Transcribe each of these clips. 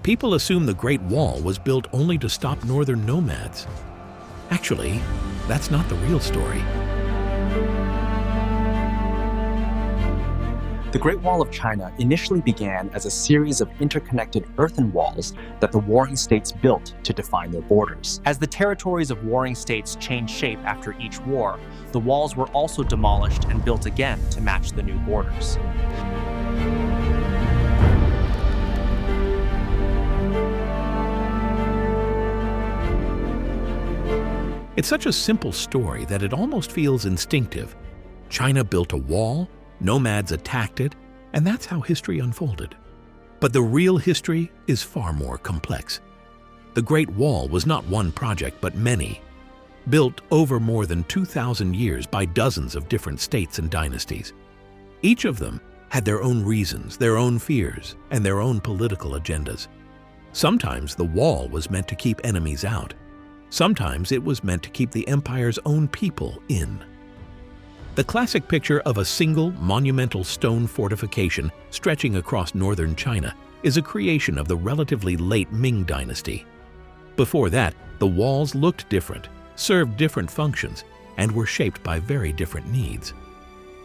People assume the Great Wall was built only to stop northern nomads. Actually, that's not the real story. The Great Wall of China initially began as a series of interconnected earthen walls that the warring states built to define their borders. As the territories of warring states changed shape after each war, the walls were also demolished and built again to match the new borders. It's such a simple story that it almost feels instinctive. China built a wall, nomads attacked it, and that's how history unfolded. But the real history is far more complex. The Great Wall was not one project, but many, built over more than 2,000 years by dozens of different states and dynasties. Each of them had their own reasons, their own fears, and their own political agendas. Sometimes the wall was meant to keep enemies out. Sometimes it was meant to keep the empire's own people in. The classic picture of a single, monumental stone fortification stretching across northern China is a creation of the relatively late Ming dynasty. Before that, the walls looked different, served different functions, and were shaped by very different needs.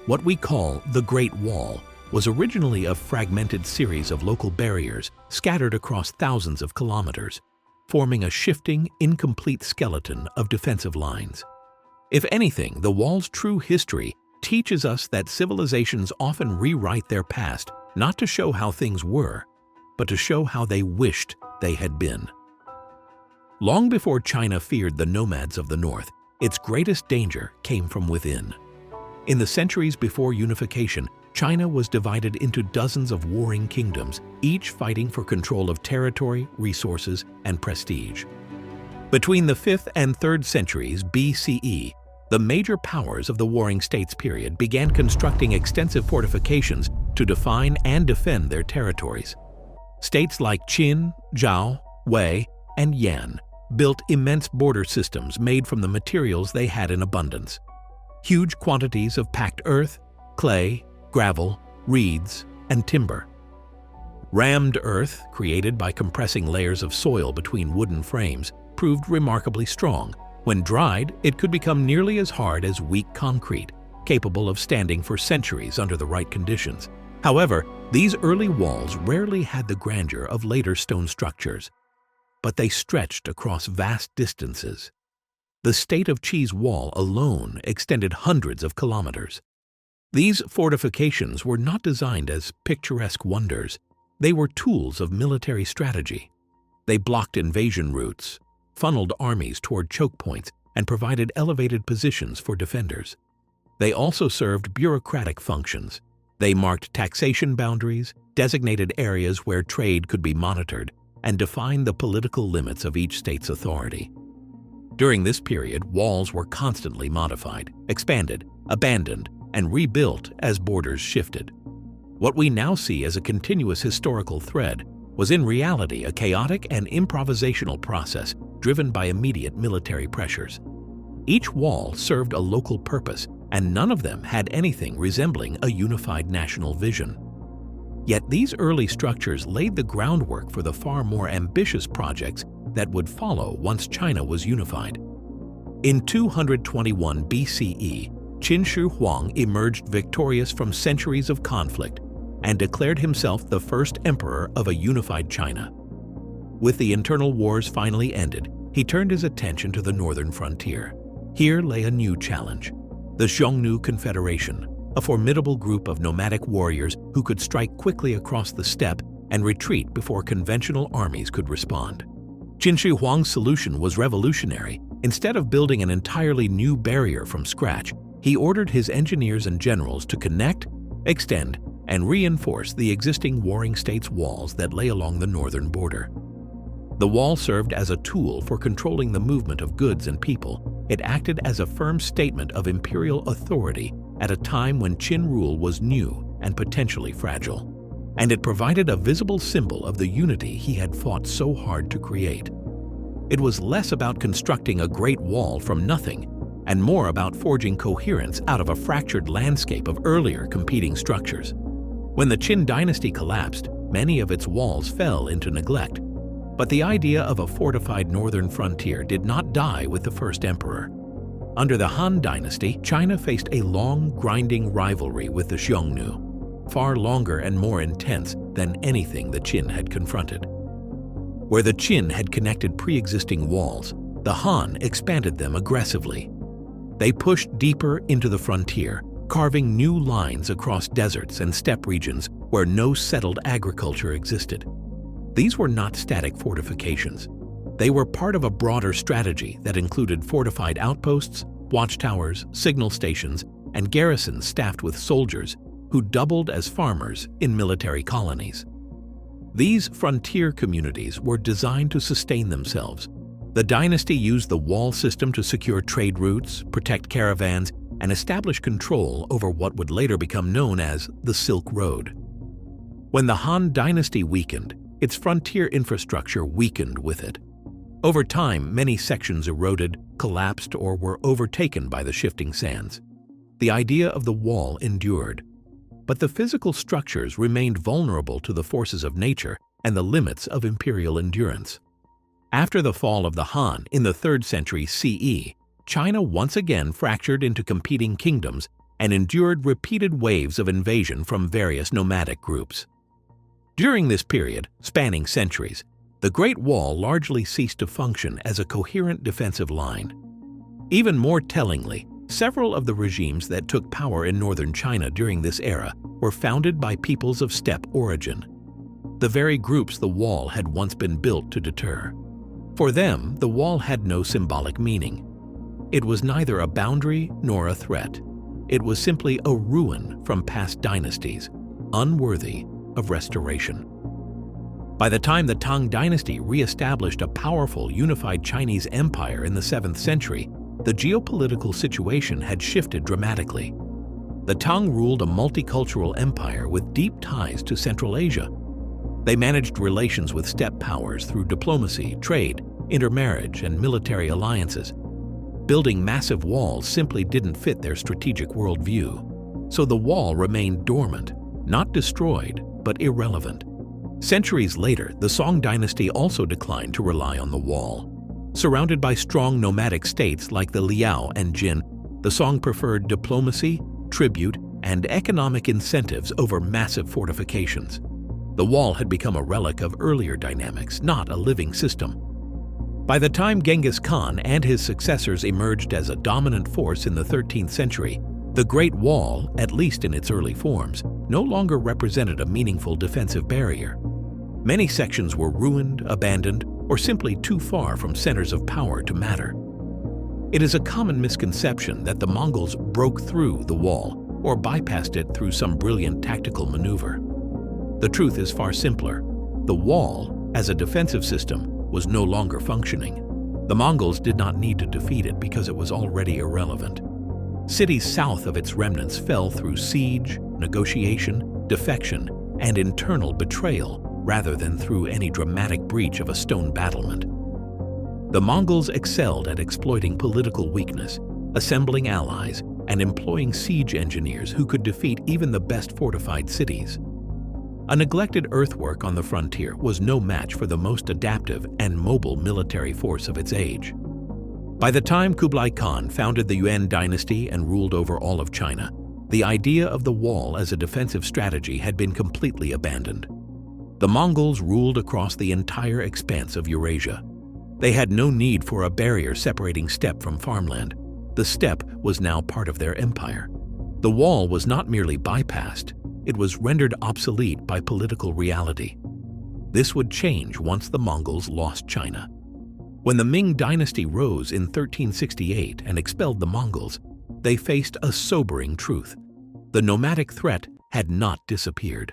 What we call the Great Wall was originally a fragmented series of local barriers scattered across thousands of kilometers, forming a shifting, incomplete skeleton of defensive lines. If anything, the wall's true history teaches us that civilizations often rewrite their past not to show how things were, but to show how they wished they had been. Long before China feared the nomads of the north, its greatest danger came from within. In the centuries before unification, China was divided into dozens of warring kingdoms, each fighting for control of territory, resources, and prestige. Between the 5th and 3rd centuries BCE, the major powers of the Warring States period began constructing extensive fortifications to define and defend their territories. States like Qin, Zhao, Wei, and Yan built immense border systems made from the materials they had in abundance. Huge quantities of packed earth, clay, gravel, reeds, and timber. Rammed earth, created by compressing layers of soil between wooden frames, proved remarkably strong. When dried, it could become nearly as hard as weak concrete, capable of standing for centuries under the right conditions. However, these early walls rarely had the grandeur of later stone structures, but they stretched across vast distances. The State of Qi's wall alone extended hundreds of kilometers. These fortifications were not designed as picturesque wonders. They were tools of military strategy. They blocked invasion routes, funneled armies toward choke points, and provided elevated positions for defenders. They also served bureaucratic functions. They marked taxation boundaries, designated areas where trade could be monitored, and defined the political limits of each state's authority. During this period, walls were constantly modified, expanded, abandoned, and rebuilt as borders shifted. What we now see as a continuous historical thread was in reality a chaotic and improvisational process driven by immediate military pressures. Each wall served a local purpose, and none of them had anything resembling a unified national vision. Yet these early structures laid the groundwork for the far more ambitious projects that would follow once China was unified. In 221 BCE, Qin Shi Huang emerged victorious from centuries of conflict and declared himself the first emperor of a unified China. With the internal wars finally ended, he turned his attention to the northern frontier. Here lay a new challenge: the Xiongnu Confederation, a formidable group of nomadic warriors who could strike quickly across the steppe and retreat before conventional armies could respond. Qin Shi Huang's solution was revolutionary. Instead of building an entirely new barrier from scratch, he ordered his engineers and generals to connect, extend, and reinforce the existing warring states' walls that lay along the northern border. The wall served as a tool for controlling the movement of goods and people. It acted as a firm statement of imperial authority at a time when Qin rule was new and potentially fragile. And it provided a visible symbol of the unity he had fought so hard to create. It was less about constructing a great wall from nothing and more about forging coherence out of a fractured landscape of earlier competing structures. When the Qin dynasty collapsed, many of its walls fell into neglect. But the idea of a fortified northern frontier did not die with the first emperor. Under the Han Dynasty, China faced a long, grinding rivalry with the Xiongnu, far longer and more intense than anything the Qin had confronted. Where the Qin had connected pre-existing walls, the Han expanded them aggressively. They pushed deeper into the frontier, carving new lines across deserts and steppe regions where no settled agriculture existed. These were not static fortifications. They were part of a broader strategy that included fortified outposts, watchtowers, signal stations, and garrisons staffed with soldiers who doubled as farmers in military colonies. These frontier communities were designed to sustain themselves. The dynasty used the wall system to secure trade routes, protect caravans, and establish control over what would later become known as the Silk Road. When the Han Dynasty weakened, its frontier infrastructure weakened with it. Over time, many sections eroded, collapsed, or were overtaken by the shifting sands. The idea of the wall endured, but the physical structures remained vulnerable to the forces of nature and the limits of imperial endurance. After the fall of the Han in the 3rd century CE, China once again fractured into competing kingdoms and endured repeated waves of invasion from various nomadic groups. During this period, spanning centuries, the Great Wall largely ceased to function as a coherent defensive line. Even more tellingly, several of the regimes that took power in northern China during this era were founded by peoples of steppe origin, the very groups the wall had once been built to deter. For them, the wall had no symbolic meaning. It was neither a boundary nor a threat. It was simply a ruin from past dynasties, unworthy of restoration. By the time the Tang Dynasty re-established a powerful, unified Chinese empire in the 7th century, the geopolitical situation had shifted dramatically. The Tang ruled a multicultural empire with deep ties to Central Asia. They managed relations with steppe powers through diplomacy, trade, intermarriage, and military alliances. Building massive walls simply didn't fit their strategic worldview, so the wall remained dormant, not destroyed, but irrelevant. Centuries later, the Song Dynasty also declined to rely on the wall. Surrounded by strong nomadic states like the Liao and Jin, the Song preferred diplomacy, tribute, and economic incentives over massive fortifications. The wall had become a relic of earlier dynamics, not a living system. By the time Genghis Khan and his successors emerged as a dominant force in the 13th century, the Great Wall, at least in its early forms, no longer represented a meaningful defensive barrier. Many sections were ruined, abandoned, or simply too far from centers of power to matter. It is a common misconception that the Mongols broke through the wall or bypassed it through some brilliant tactical maneuver. The truth is far simpler. The wall, as a defensive system, was no longer functioning. The Mongols did not need to defeat it because it was already irrelevant. Cities south of its remnants fell through siege, negotiation, defection, and internal betrayal rather than through any dramatic breach of a stone battlement. The Mongols excelled at exploiting political weakness, assembling allies, and employing siege engineers who could defeat even the best fortified cities. A neglected earthwork on the frontier was no match for the most adaptive and mobile military force of its age. By the time Kublai Khan founded the Yuan dynasty and ruled over all of China, the idea of the wall as a defensive strategy had been completely abandoned. The Mongols ruled across the entire expanse of Eurasia. They had no need for a barrier separating steppe from farmland. The steppe was now part of their empire. The wall was not merely bypassed, it was rendered obsolete by political reality. This would change once the Mongols lost China. When the Ming dynasty rose in 1368 and expelled the Mongols, they faced a sobering truth. The nomadic threat had not disappeared.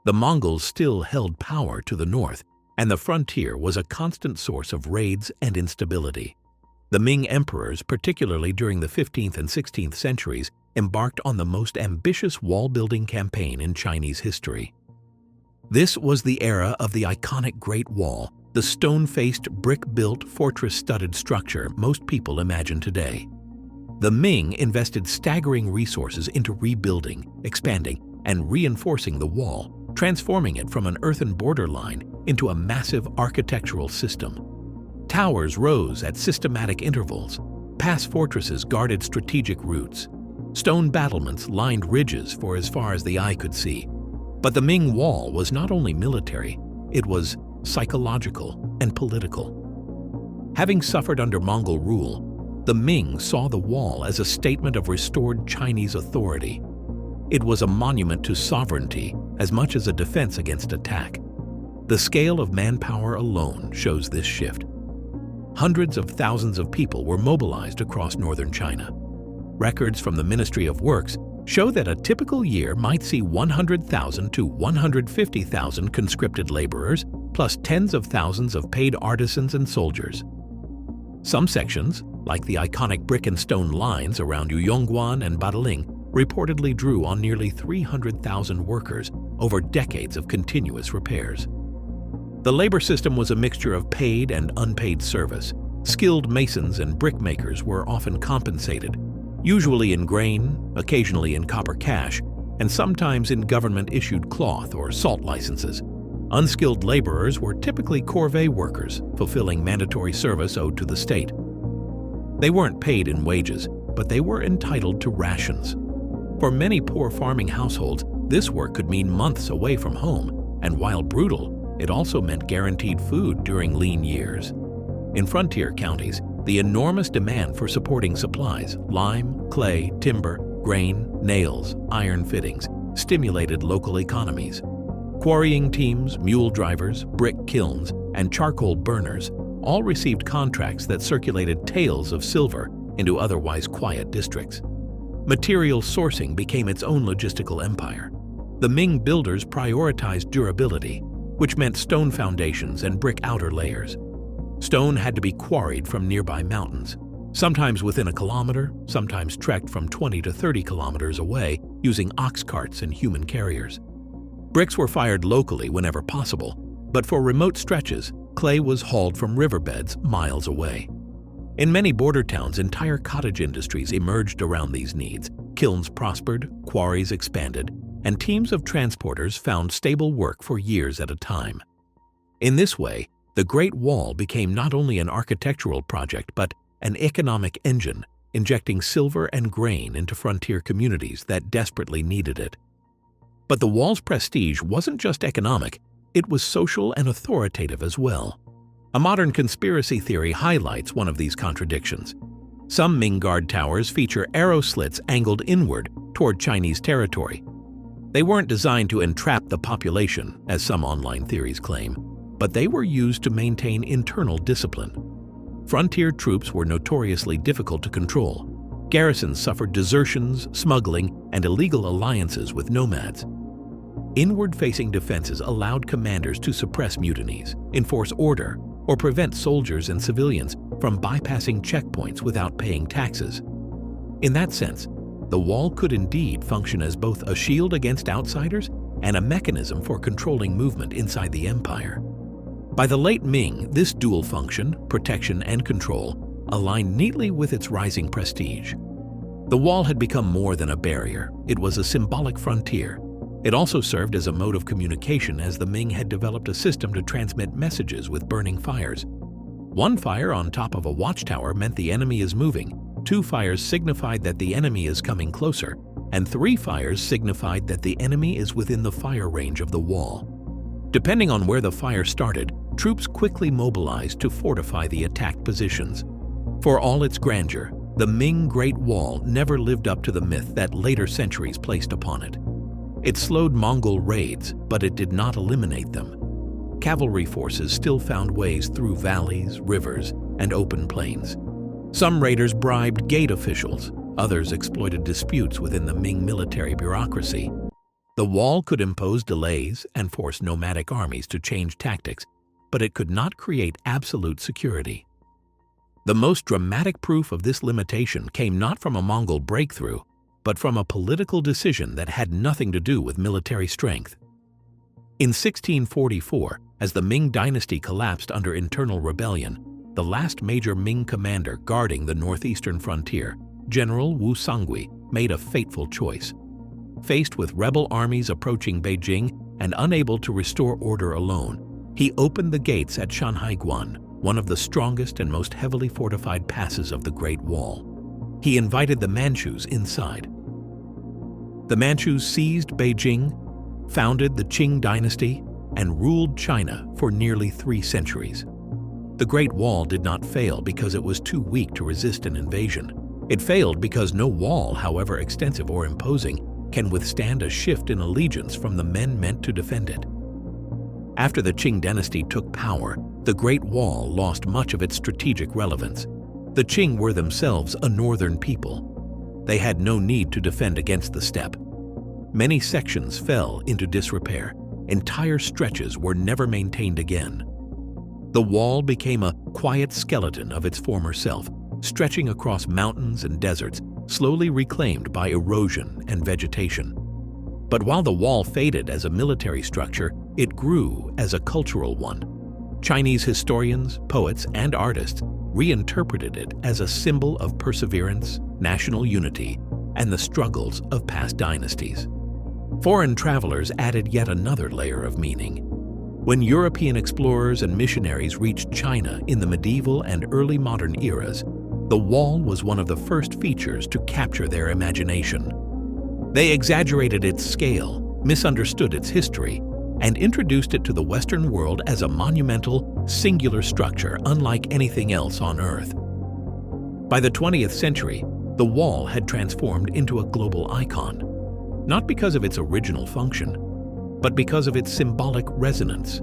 The Mongols still held power to the north, and the frontier was a constant source of raids and instability. The Ming emperors, particularly during the 15th and 16th centuries, embarked on the most ambitious wall-building campaign in Chinese history. This was the era of the iconic Great Wall, the stone-faced, brick-built, fortress-studded structure most people imagine today. The Ming invested staggering resources into rebuilding, expanding, and reinforcing the wall, transforming it from an earthen borderline into a massive architectural system. Towers rose at systematic intervals. Pass fortresses guarded strategic routes. Stone battlements lined ridges for as far as the eye could see. But the Ming Wall was not only military, it was psychological and political. Having suffered under Mongol rule, the Ming saw the wall as a statement of restored Chinese authority. It was a monument to sovereignty as much as a defense against attack. The scale of manpower alone shows this shift. Hundreds of thousands of people were mobilized across northern China. Records from the Ministry of Works show that a typical year might see 100,000 to 150,000 conscripted laborers, plus tens of thousands of paid artisans and soldiers. Some sections, like the iconic brick and stone lines around Yuyongguan and Badaling, reportedly drew on nearly 300,000 workers over decades of continuous repairs. The labor system was a mixture of paid and unpaid service. Skilled masons and brickmakers were often compensated, usually in grain, occasionally in copper cash, and sometimes in government-issued cloth or salt licenses. Unskilled laborers were typically corvée workers, fulfilling mandatory service owed to the state. They weren't paid in wages, but they were entitled to rations. For many poor farming households, this work could mean months away from home, and while brutal, it also meant guaranteed food during lean years. In frontier counties, the enormous demand for supporting supplies, lime, clay, timber, grain, nails, iron fittings, stimulated local economies. Quarrying teams, mule drivers, brick kilns, and charcoal burners all received contracts that circulated taels of silver into otherwise quiet districts. Material sourcing became its own logistical empire. The Ming builders prioritized durability, which meant stone foundations and brick outer layers. Stone had to be quarried from nearby mountains, sometimes within a kilometer, sometimes trekked from 20 to 30 kilometers away using ox carts and human carriers. Bricks were fired locally whenever possible, but for remote stretches, clay was hauled from riverbeds miles away. In many border towns, entire cottage industries emerged around these needs. Kilns prospered, quarries expanded, and teams of transporters found stable work for years at a time. In this way, the Great Wall became not only an architectural project but an economic engine, injecting silver and grain into frontier communities that desperately needed it. But the wall's prestige wasn't just economic, it was social and authoritative as well. A modern conspiracy theory highlights one of these contradictions. Some Ming guard towers feature arrow slits angled inward toward Chinese territory. They weren't designed to entrap the population, as some online theories claim, but they were used to maintain internal discipline. Frontier troops were notoriously difficult to control. Garrisons suffered desertions, smuggling, and illegal alliances with nomads. Inward-facing defenses allowed commanders to suppress mutinies, enforce order, or prevent soldiers and civilians from bypassing checkpoints without paying taxes. In that sense, the wall could indeed function as both a shield against outsiders and a mechanism for controlling movement inside the empire. By the late Ming, this dual function, protection and control, aligned neatly with its rising prestige. The wall had become more than a barrier. It was a symbolic frontier. It also served as a mode of communication, as the Ming had developed a system to transmit messages with burning fires. One fire on top of a watchtower meant the enemy is moving, 2 fires signified that the enemy is coming closer, and 3 fires signified that the enemy is within the fire range of the wall. Depending on where the fire started, troops quickly mobilized to fortify the attacked positions. For all its grandeur, the Ming Great Wall never lived up to the myth that later centuries placed upon it. It slowed Mongol raids, but it did not eliminate them. Cavalry forces still found ways through valleys, rivers, and open plains. Some raiders bribed gate officials, others exploited disputes within the Ming military bureaucracy. The wall could impose delays and force nomadic armies to change tactics, but it could not create absolute security. The most dramatic proof of this limitation came not from a Mongol breakthrough, but from a political decision that had nothing to do with military strength. In 1644, as the Ming dynasty collapsed under internal rebellion, the last major Ming commander guarding the northeastern frontier, General Wu Songui, made a fateful choice. Faced with rebel armies approaching Beijing and unable to restore order alone, he opened the gates at Shanhaiguan, one of the strongest and most heavily fortified passes of the Great Wall. He invited the Manchus inside. The Manchus seized Beijing, founded the Qing dynasty, and ruled China for nearly 3 centuries. The Great Wall did not fail because it was too weak to resist an invasion. It failed because no wall, however extensive or imposing, can withstand a shift in allegiance from the men meant to defend it. After the Qing dynasty took power, the Great Wall lost much of its strategic relevance. The Qing were themselves a northern people. They had no need to defend against the steppe. Many sections fell into disrepair. Entire stretches were never maintained again. The wall became a quiet skeleton of its former self, stretching across mountains and deserts, slowly reclaimed by erosion and vegetation. But while the wall faded as a military structure, it grew as a cultural one. Chinese historians, poets, and artists reinterpreted it as a symbol of perseverance, national unity, and the struggles of past dynasties. Foreign travelers added yet another layer of meaning. When European explorers and missionaries reached China in the medieval and early modern eras, the wall was one of the first features to capture their imagination. They exaggerated its scale, misunderstood its history, and introduced it to the Western world as a monumental, singular structure unlike anything else on Earth. By the 20th century, the wall had transformed into a global icon, not because of its original function, but because of its symbolic resonance.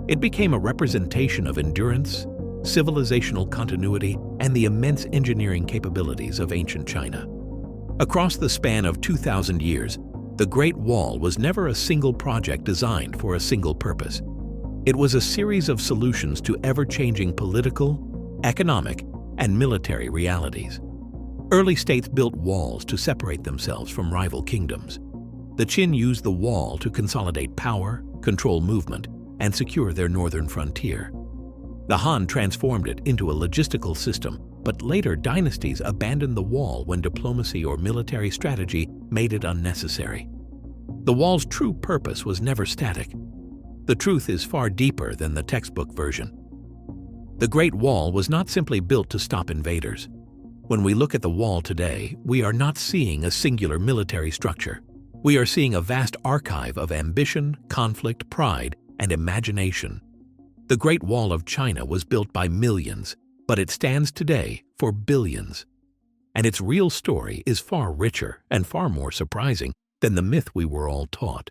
It became a representation of endurance, civilizational continuity, and the immense engineering capabilities of ancient China. Across the span of 2,000 years, the Great Wall was never a single project designed for a single purpose. It was a series of solutions to ever-changing political, economic, and military realities. Early states built walls to separate themselves from rival kingdoms. The Qin used the wall to consolidate power, control movement, and secure their northern frontier. The Han transformed it into a logistical system, but later dynasties abandoned the wall when diplomacy or military strategy made it unnecessary. The wall's true purpose was never static. The truth is far deeper than the textbook version. The Great Wall was not simply built to stop invaders. When we look at the wall today, we are not seeing a singular military structure. We are seeing a vast archive of ambition, conflict, pride, and imagination. The Great Wall of China was built by millions, but it stands today for billions. And its real story is far richer and far more surprising than the myth we were all taught.